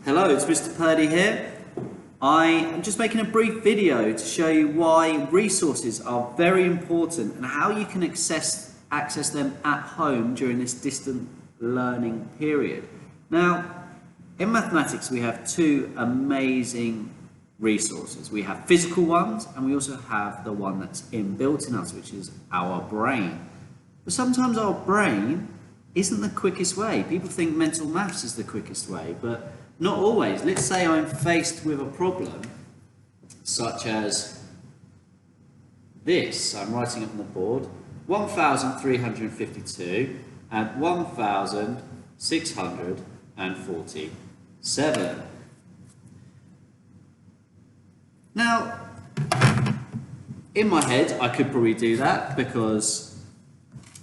Hello, it's Mr. Purdy here. I am just making a brief video to show you why resources are very important and how you can access them at home during this distant learning period. Now, in mathematics we have two amazing resources. We have physical ones and we also have the one that's inbuilt in us, which is our brain. But sometimes our brain isn't the quickest way. People think mental maths is the quickest way, but not always. Let's say I'm faced with a problem such as this. I'm writing it on the board. 1,352 and 1,647. Now, in my head, I could probably do that because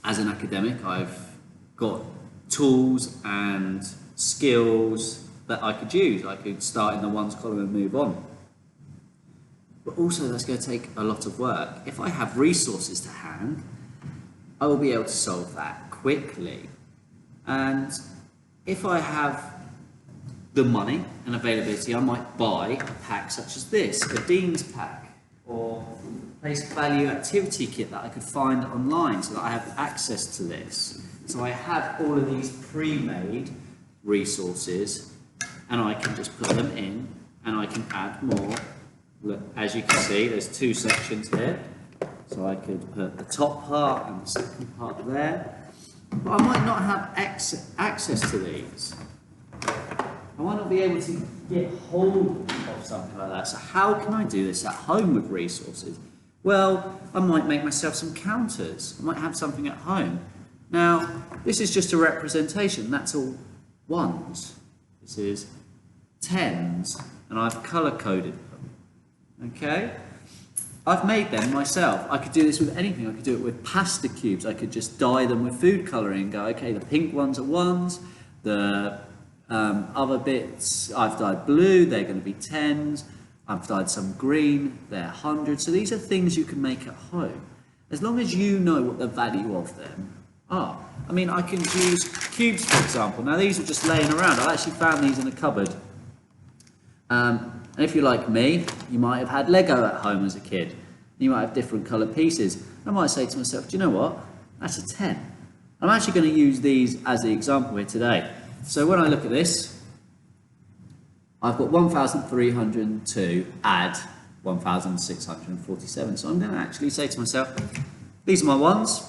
as an academic, I've got tools and skills that I could use. I could start in the ones column and move on. But also that's going to take a lot of work. If I have resources to hand, I will be able to solve that quickly. And if I have the money and availability, I might buy a pack such as this, a Dean's pack, or place value activity kit that I could find online so that I have access to this. So I have all of these pre-made resources and I can just put them in and I can add more. Look, as you can see, there's two sections here. So I could put the top part and the second part there. But I might not have access to these. I might not be able to get hold of something like that. So how can I do this at home with resources? Well, I might make myself some counters. I might have something at home. Now, this is just a representation. That's all ones. This is tens, and I've colour-coded them. Okay? I've made them myself. I could do this with anything. I could do it with pasta cubes. I could just dye them with food colouring and go, okay, the pink ones are ones, the other bits I've dyed blue, they're going to be tens. I've dyed some green, they're hundreds. So these are things you can make at home, as long as you know what the value of them are. I mean, I can use cubes, for example. Now, these are just laying around. I actually found these in a cupboard. And if you're like me, you might have had Lego at home as a kid. You might have different coloured pieces. I might say to myself, do you know what? That's a 10. I'm actually going to use these as the example here today. So when I look at this, I've got 1,302 add 1,647. So I'm going to actually say to myself, these are my ones.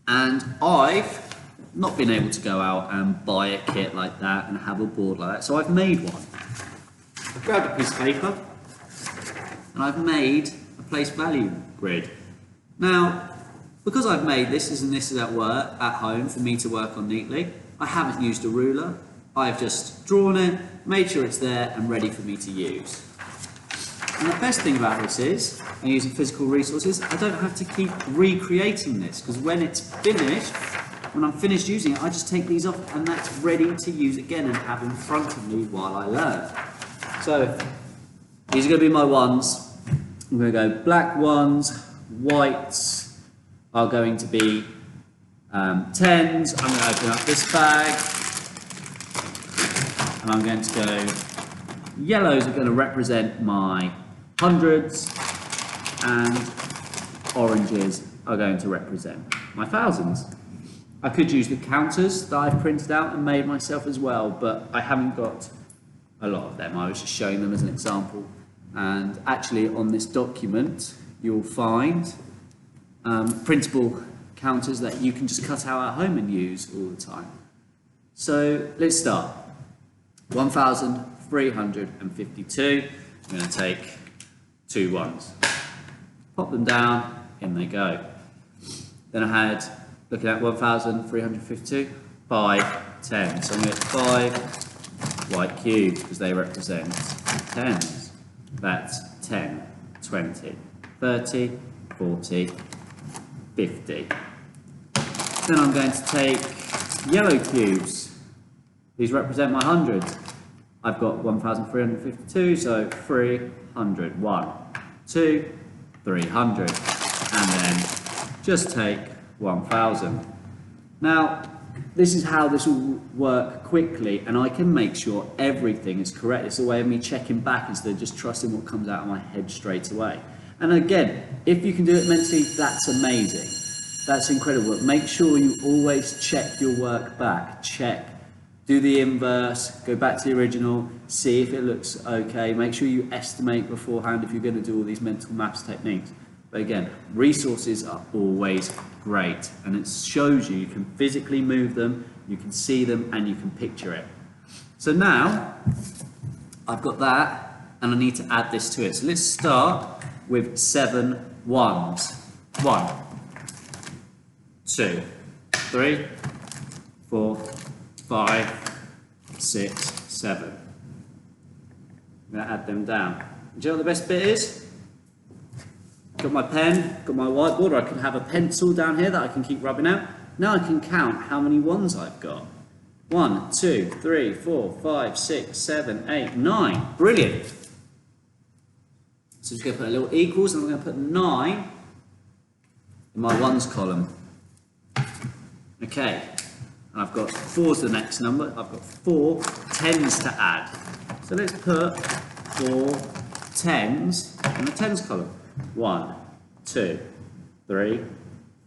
And I've not been able to go out and buy a kit like that and have a board like that. So I've made one. I've grabbed a piece of paper and I've made a place value grid. Now, because I've made this and this is at home for me to work on neatly, I haven't used a ruler. I've just drawn it, made sure it's there and ready for me to use. And the best thing about this is, I'm using physical resources, I don't have to keep recreating this, because when it's finished, when I'm finished using it, I just take these off and that's ready to use again and have in front of me while I learn. So, these are going to be my ones. I'm going to go black ones, whites are going to be tens. I'm going to open up this bag and I'm going to go, yellows are going to represent my hundreds and oranges are going to represent my thousands. I could use the counters that I've printed out and made myself as well, but I haven't got a lot of them. I was just showing them as an example. And actually on this document you'll find printable counters that you can just cut out at home and use all the time. So let's start. 1,352. I'm going to take two ones. Pop them down, in they go. Then I had, looking at 1,352, 5 tens. So I'm going to get 5 white cubes because they represent tens. That's 10, 20, 30, 40, 50. Then I'm going to take yellow cubes. These represent my hundreds. I've got 1,352, so 300. 1, 2, 300. And then just take 1,000. Now, this is how this will work quickly, and I can make sure everything is correct. It's a way of me checking back instead of just trusting what comes out of my head straight away. And again, if you can do it mentally, that's amazing. That's incredible. But make sure you always check your work back. Check. Do the inverse, go back to the original, see if it looks okay. Make sure you estimate beforehand if you're going to do all these mental maths techniques. But again, resources are always great, and it shows you can physically move them, you can see them, and you can picture it. So now, I've got that, and I need to add this to it. So let's start with 7 ones. 1, 2, 3, 4, 5, 6, 7. I'm going to add them down. Do you know what the best bit is? Got my pen, got my whiteboard, or I can have a pencil down here that I can keep rubbing out. Now I can count how many ones I've got. 1, 2, 3, 4, 5, 6, 7, 8, 9. Brilliant. So I'm just going to put a little equals, and I'm going to put 9 in my ones column. Okay, and I've got 4 is the next number. I've got 4 tens to add. So let's put 4 tens in the tens column. 1, 2, 3,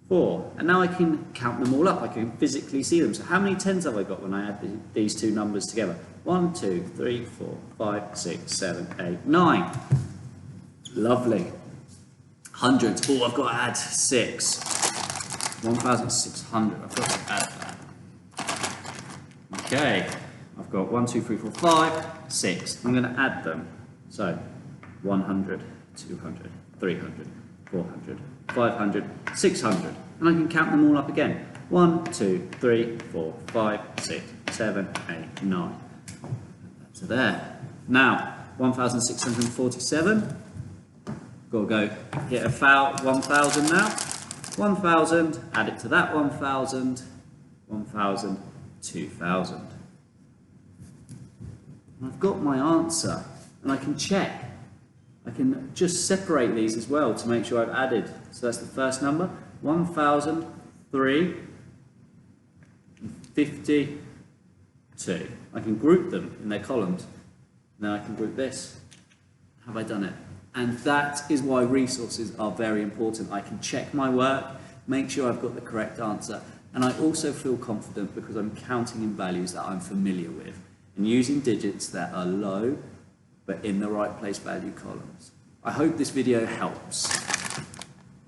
4. And now I can count them all up. I can physically see them. So how many tens have I got when I add these two numbers together? 1, 2, 3, 4, 5, 6, 7, 8, 9. Lovely. Hundreds. Oh, I've got to add 6. 1,600. I've got to add that. Okay. I've got 1, 2, 3, 4, 5, 6. I'm going to add them. So 100, 200. 300, 400, 500, 600. And I can count them all up again. 1, 2, 3, 4, 5, 6, 7, 8, 9. So there. Now, 1,647. Got to go hit 1,000 now. 1,000, add it to that 1,000, 1,000, 2,000. I've got my answer, and I can check. I can just separate these as well to make sure I've added. So that's the first number, 1,052. I can group them in their columns. Now I can group this. Have I done it? And that is why resources are very important. I can check my work, make sure I've got the correct answer, and I also feel confident because I'm counting in values that I'm familiar with and using digits that are low but in the right place value columns. I hope this video helps.